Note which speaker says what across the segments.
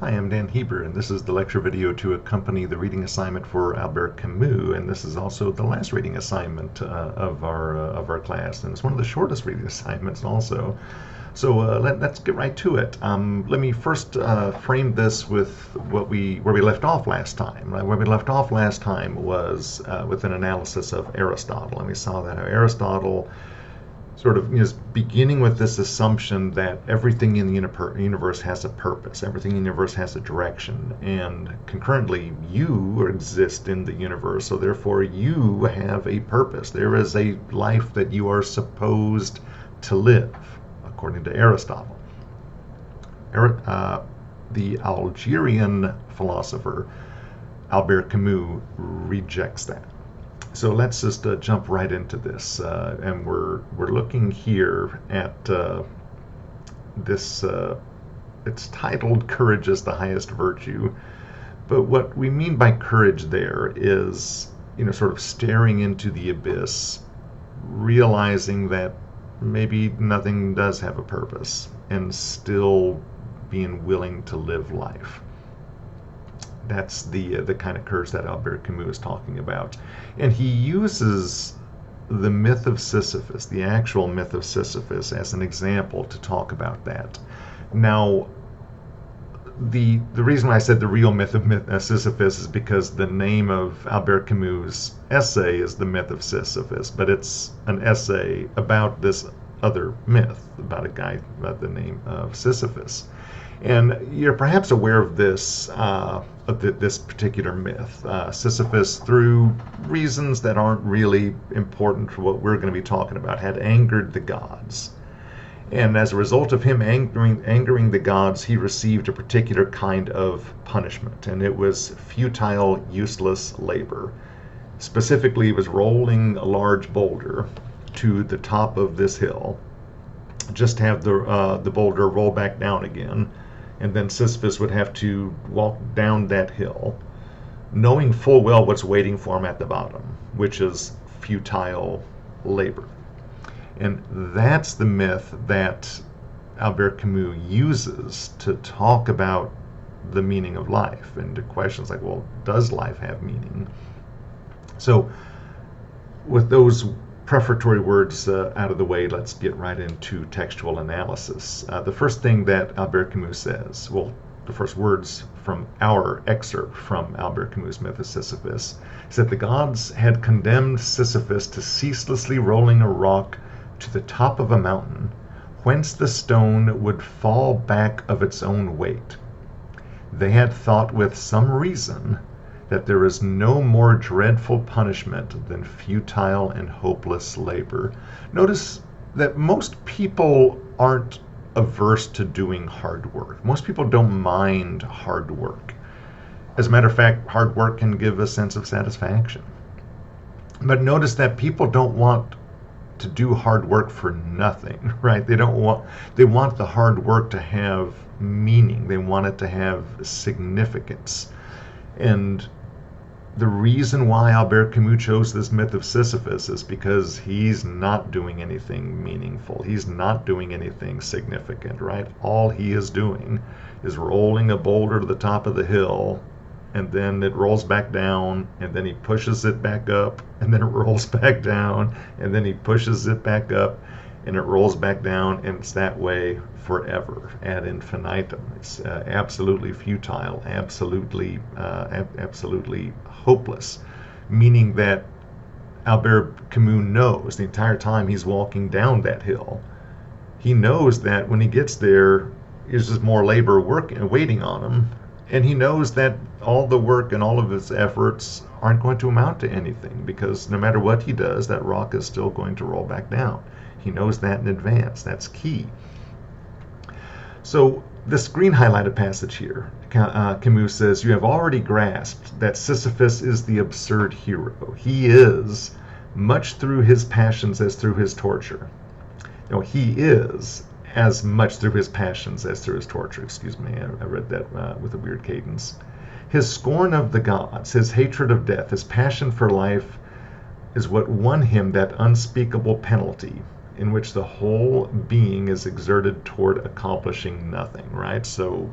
Speaker 1: Hi, I'm Dan Heber, and this is the lecture video to accompany the reading assignment for Albert Camus, and this is also the last reading assignment of our class, and it's one of the shortest reading assignments also. So let's get right to it. Let me first frame this with where we left off last time. Where we left off last time was with an analysis of Aristotle, and we saw that Aristotle sort of is beginning with this assumption that everything in the universe has a purpose, everything in the universe has a direction, and concurrently you exist in the universe, so therefore you have a purpose. There is a life that you are supposed to live, according to Aristotle. The Algerian philosopher Albert Camus rejects that. So let's just jump right into this, and we're looking here at this. It's titled "Courage is the Highest Virtue," but what we mean by courage there is, sort of staring into the abyss, realizing that maybe nothing does have a purpose, and still being willing to live life. That's the kind of courage that Albert Camus is talking about. And he uses the myth of Sisyphus, the actual myth of Sisyphus, as an example to talk about that. Now, the reason why I said the real myth of Sisyphus is because the name of Albert Camus' essay is The Myth of Sisyphus, but it's an essay about this other myth, about a guy by the name of Sisyphus. And you're perhaps aware of this particular myth. Sisyphus, through reasons that aren't really important for what we're going to be talking about, had angered the gods. And as a result of him angering the gods, he received a particular kind of punishment, and it was futile, useless labor. Specifically, he was rolling a large boulder to the top of this hill, just have the boulder roll back down again, and then Sisyphus would have to walk down that hill, knowing full well what's waiting for him at the bottom, which is futile labor. And that's the myth that Albert Camus uses to talk about the meaning of life and to questions like, well, does life have meaning? So with those prefatory words out of the way, let's get right into textual analysis. The first thing that Albert Camus says, well, the first words from our excerpt from Albert Camus' Myth of Sisyphus, is that the gods had condemned Sisyphus to ceaselessly rolling a rock to the top of a mountain, whence the stone would fall back of its own weight. They had thought with some reason that there is no more dreadful punishment than futile and hopeless labor. Notice that most people aren't averse to doing hard work. Most people don't mind hard work. As a matter of fact, hard work can give a sense of satisfaction. But notice that people don't want to do hard work for nothing, right? They want the hard work to have meaning. They want it to have significance. And the reason why Albert Camus chose this myth of Sisyphus is because he's not doing anything meaningful. He's not doing anything significant, right? All he is doing is rolling a boulder to the top of the hill, and then it rolls back down, and then he pushes it back up, and then it rolls back down, and then he pushes it back up, and it rolls back down, and it's that way forever, ad infinitum. It's absolutely futile, absolutely hopeless, meaning that Albert Camus knows the entire time he's walking down that hill, he knows that when he gets there, there's just more labor waiting on him, and he knows that all the work and all of his efforts aren't going to amount to anything, because no matter what he does, that rock is still going to roll back down. He knows that in advance. That's key. So this green highlighted passage here, Camus says, you have already grasped that Sisyphus is the absurd hero. He is, much through his passions as through his torture. No, he is as much through his passions as through his torture. Excuse me, I read that with a weird cadence. His scorn of the gods, his hatred of death, his passion for life is what won him that unspeakable penalty in which the whole being is exerted toward accomplishing nothing, right? So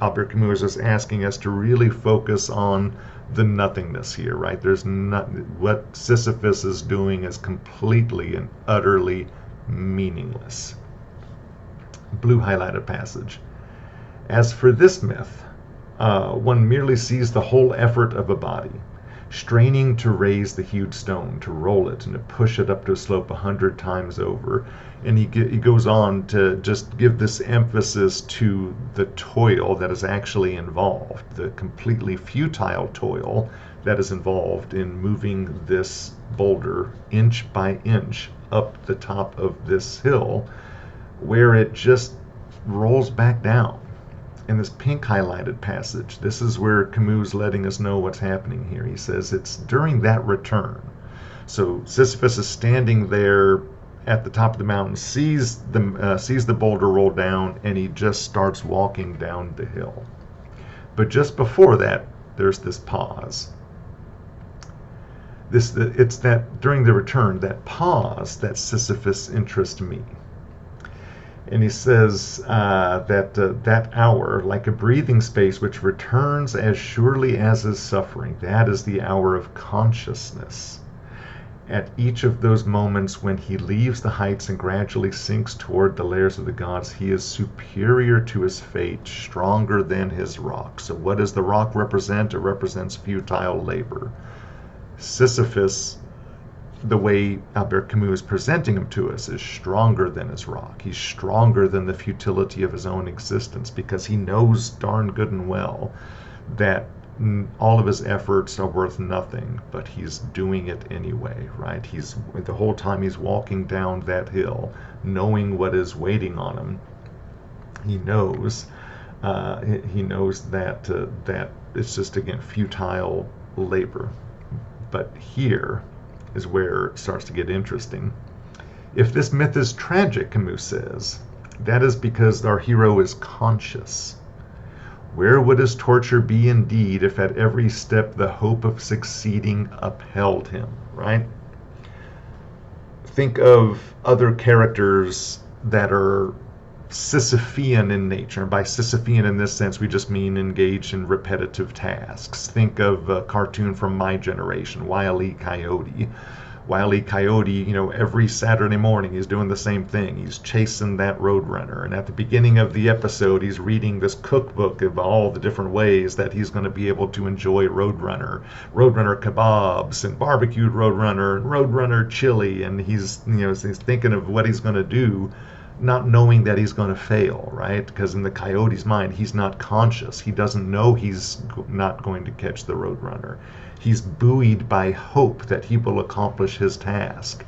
Speaker 1: Albert Camus is asking us to really focus on the nothingness here, right? There's not, what Sisyphus is doing is completely and utterly meaningless. Blue highlighted passage. As for this myth, one merely sees the whole effort of a body, straining to raise the huge stone, to roll it, and to push it up to a slope 100 times over. And he goes on to just give this emphasis to the toil that is actually involved, the completely futile toil that is involved in moving this boulder inch by inch up the top of this hill, where it just rolls back down. In this pink highlighted passage, this is where Camus is letting us know what's happening here. He says it's during that return. So Sisyphus is standing there at the top of the mountain, sees the boulder roll down, and he just starts walking down the hill. But just before that, there's this pause. It's that during the return, that pause, that Sisyphus interests me. And he says that hour, like a breathing space which returns as surely as is suffering, that is the hour of consciousness. At each of those moments when he leaves the heights and gradually sinks toward the lairs of the gods, he is superior to his fate, stronger than his rock. So what does the rock represent? It represents futile labor. Sisyphus, the way Albert Camus is presenting him to us, is stronger than his rock. He's stronger than the futility of his own existence, because he knows darn good and well that all of his efforts are worth nothing, but he's doing it anyway, right? He's the whole time he's walking down that hill, knowing what is waiting on him. He knows that it's just, again, futile labor. But here is where it starts to get interesting. If this myth is tragic, Camus says, that is because our hero is conscious. Where would his torture be indeed if at every step the hope of succeeding upheld him, right? Think of other characters that are Sisyphean in nature. By Sisyphean in this sense, we just mean engaged in repetitive tasks. Think of a cartoon from my generation, Wile E. Coyote. Wile E. Coyote, every Saturday morning he's doing the same thing. He's chasing that roadrunner. And at the beginning of the episode, he's reading this cookbook of all the different ways that he's going to be able to enjoy roadrunner. Roadrunner kebabs and barbecued roadrunner and roadrunner chili. And he's thinking of what he's going to do, not knowing that he's going to fail, right? Because in the coyote's mind, he's not conscious. He doesn't know he's not going to catch the roadrunner. He's buoyed by hope that he will accomplish his task.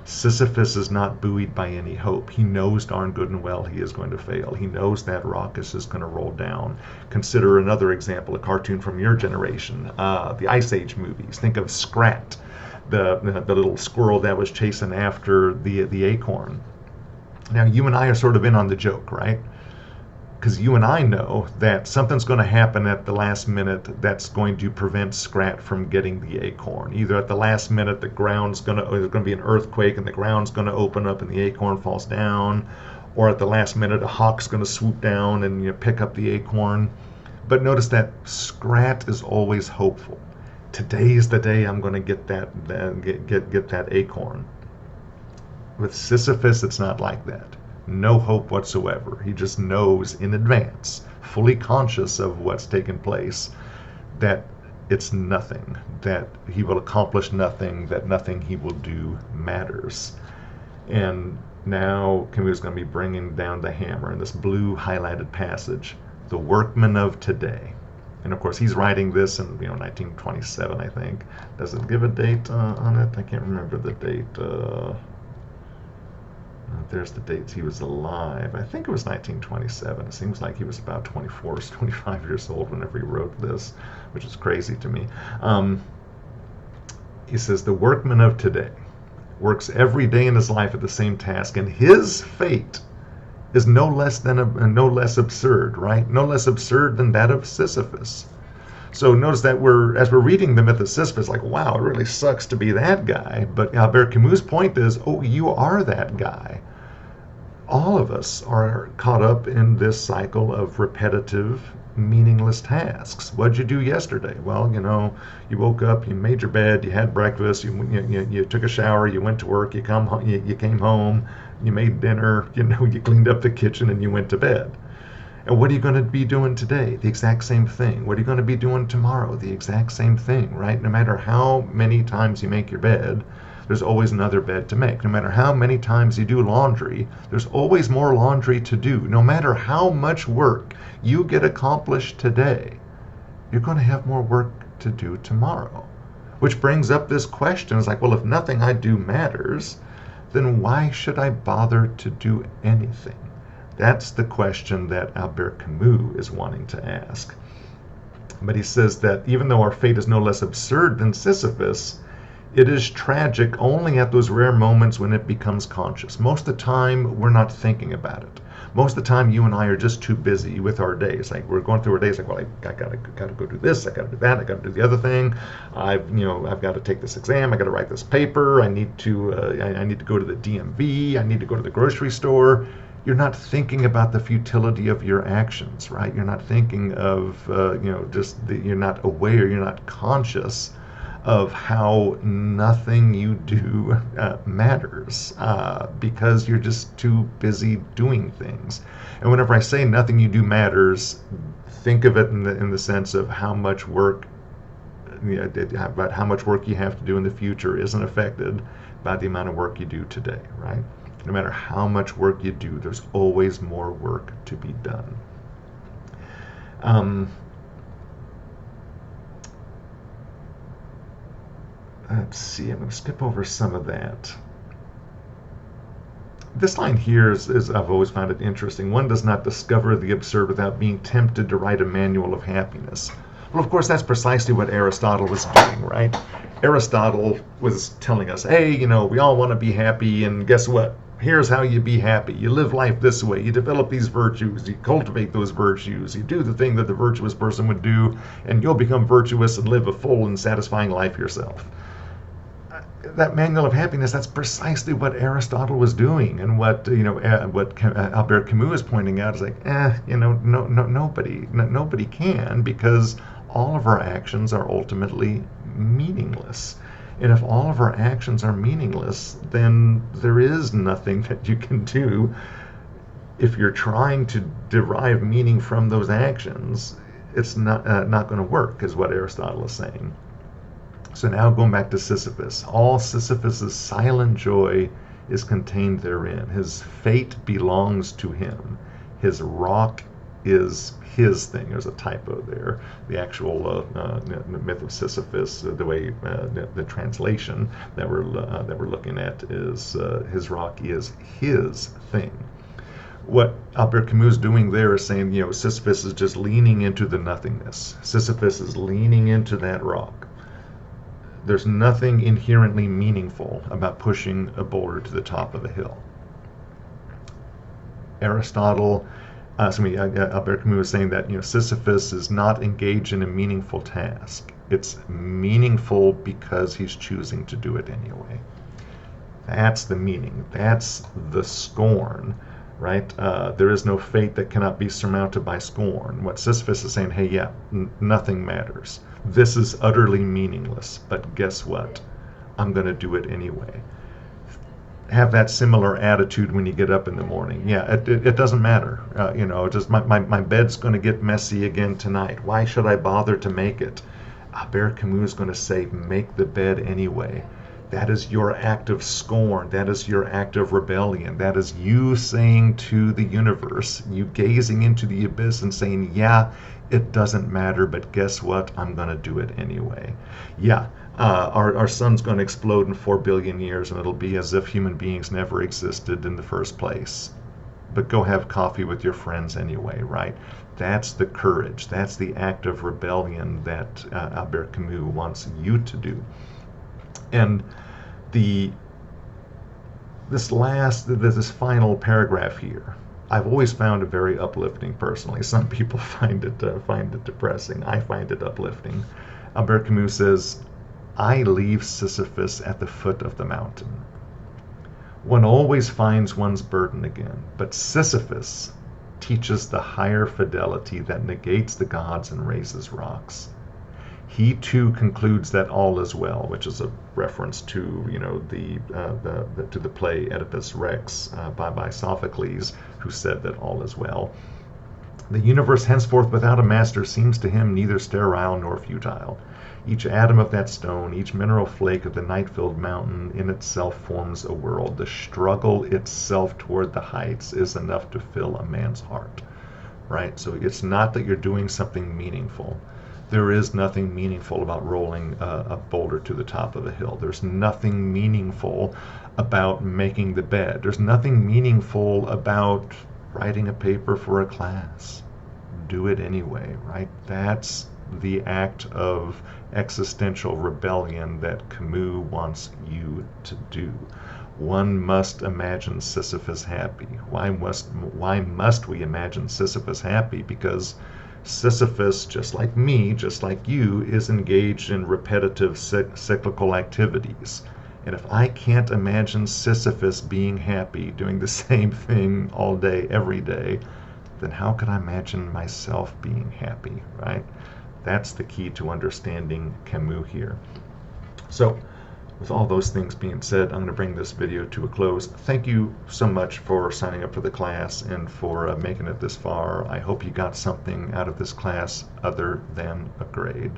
Speaker 1: Sisyphus is not buoyed by any hope. He knows darn good and well he is going to fail. He knows that rock is just going to roll down. Consider another example, a cartoon from your generation, the Ice Age movies. Think of Scrat, the little squirrel that was chasing after the acorn. Now, you and I are sort of in on the joke, right? Because you and I know that something's going to happen at the last minute that's going to prevent Scrat from getting the acorn. Either at the last minute, there's going to be an earthquake and the ground's going to open up and the acorn falls down, or at the last minute, a hawk's going to swoop down and pick up the acorn. But notice that Scrat is always hopeful. Today's the day I'm going to get that acorn. With Sisyphus, it's not like that. No hope whatsoever. He just knows in advance, fully conscious of what's taken place, that it's nothing, that he will accomplish nothing, that nothing he will do matters. And now Camus is going to be bringing down the hammer in this blue highlighted passage, the workman of today. And of course, he's writing this in 1927, I think. Does it give a date on it? I can't remember the date. There's the dates he was alive. I think it was 1927. It seems like he was about 24 or 25 years old whenever he wrote this, which is crazy to me. He says, the workman of today works every day in his life at the same task, and his fate is no less absurd, right? No less absurd than that of Sisyphus. So notice that as we're reading the myth of Sisyphus, like, wow, it really sucks to be that guy. But Albert Camus' point is, oh, you are that guy. All of us are caught up in this cycle of repetitive, meaningless tasks. What'd you do yesterday? Well, you woke up, you made your bed, you had breakfast, you took a shower, you went to work, you came home, you made dinner, you cleaned up the kitchen, and you went to bed. And what are you going to be doing today? The exact same thing. What are you going to be doing tomorrow? The exact same thing, right? No matter how many times you make your bed, there's always another bed to make. No matter how many times you do laundry, there's always more laundry to do. No matter how much work you get accomplished today, you're going to have more work to do tomorrow. Which brings up this question. It's like, well, if nothing I do matters, then why should I bother to do anything? That's the question that Albert Camus is wanting to ask. But he says that even though our fate is no less absurd than Sisyphus, it is tragic only at those rare moments when it becomes conscious. Most of the time, we're not thinking about it. Most of the time, you and I are just too busy with our days. Like, we're going through our days like, well, I gotta go do this, I gotta do that, I gotta do the other thing. I've got to take this exam, I gotta write this paper, I need to go to the DMV, I need to go to the grocery store. You're not thinking about the futility of your actions, right? You're not thinking of, you're not aware, you're not conscious of how nothing you do matters because you're just too busy doing things. And whenever I say nothing you do matters, think of it in the sense of how much work, about how much work you have to do in the future isn't affected by the amount of work you do today, right? No matter how much work you do, there's always more work to be done. Let's see, I'm going to skip over some of that. This line here is I've always found it interesting. One does not discover the absurd without being tempted to write a manual of happiness. Well, of course, that's precisely what Aristotle was doing, right? Aristotle was telling us, hey, we all want to be happy, and guess what? Here's how you be happy. You live life this way. You develop these virtues. You cultivate those virtues. You do the thing that the virtuous person would do, and you'll become virtuous and live a full and satisfying life yourself. That manual of happiness, that's precisely what Aristotle was doing, and what Albert Camus is pointing out is like, nobody can, because all of our actions are ultimately meaningless. And if all of our actions are meaningless, then there is nothing that you can do. If you're trying to derive meaning from those actions, it's not going to work, is what Aristotle is saying. So now going back to Sisyphus, all Sisyphus's silent joy is contained therein. His fate belongs to him. His rock is his thing. There's a typo there. The actual myth of Sisyphus, the way the translation that we're looking at is his rock is his thing. What Albert Camus is doing there is saying, Sisyphus is just leaning into the nothingness. Sisyphus is leaning into that rock. There's nothing inherently meaningful about pushing a boulder to the top of a hill. Albert Camus is saying that Sisyphus is not engaged in a meaningful task. It's meaningful because he's choosing to do it anyway. That's the meaning. That's the scorn, right? There is no fate that cannot be surmounted by scorn. What Sisyphus is saying, hey, nothing matters. This is utterly meaningless, but guess what? I'm going to do it anyway. Have that similar attitude when you get up in the morning. It doesn't matter. Just my bed's going to get messy again tonight. Why should I bother to make it? Albert Camus is going to say, make the bed anyway. That is your act of scorn. That is your act of rebellion. That is you saying to the universe, you gazing into the abyss and saying, it doesn't matter, but guess what? I'm going to do it anyway. Our sun's going to explode in 4 billion years, and it'll be as if human beings never existed in the first place. But go have coffee with your friends anyway, right? That's the courage. That's the act of rebellion that Albert Camus wants you to do. And this final paragraph here, I've always found it very uplifting personally. Some people find it depressing. I find it uplifting. Albert Camus says, I leave Sisyphus at the foot of the mountain. One always finds one's burden again, but Sisyphus teaches the higher fidelity that negates the gods and raises rocks. He too concludes that all is well, which is a reference to to the play Oedipus Rex by Sophocles, who said that all is well. The universe henceforth without a master seems to him neither sterile nor futile. Each atom of that stone, each mineral flake of the night-filled mountain in itself forms a world. The struggle itself toward the heights is enough to fill a man's heart. Right? So it's not that you're doing something meaningful. There is nothing meaningful about rolling a boulder to the top of a hill. There's nothing meaningful about making the bed. There's nothing meaningful about writing a paper for a class. Do it anyway, right? That's the act of existential rebellion that Camus wants you to do. One must imagine Sisyphus happy. Why must we imagine Sisyphus happy? Because Sisyphus, just like me, just like you, is engaged in repetitive cyclical activities. And if I can't imagine Sisyphus being happy, doing the same thing all day, every day, then how can I imagine myself being happy, right? That's the key to understanding Camus here. So, with all those things being said, I'm going to bring this video to a close. Thank you so much for signing up for the class and for making it this far. I hope you got something out of this class other than a grade.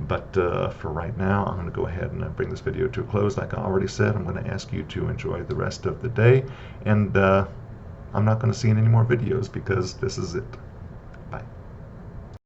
Speaker 1: But for right now, I'm going to go ahead and bring this video to a close. Like I already said, I'm going to ask you to enjoy the rest of the day. And I'm not going to see any more videos because this is it.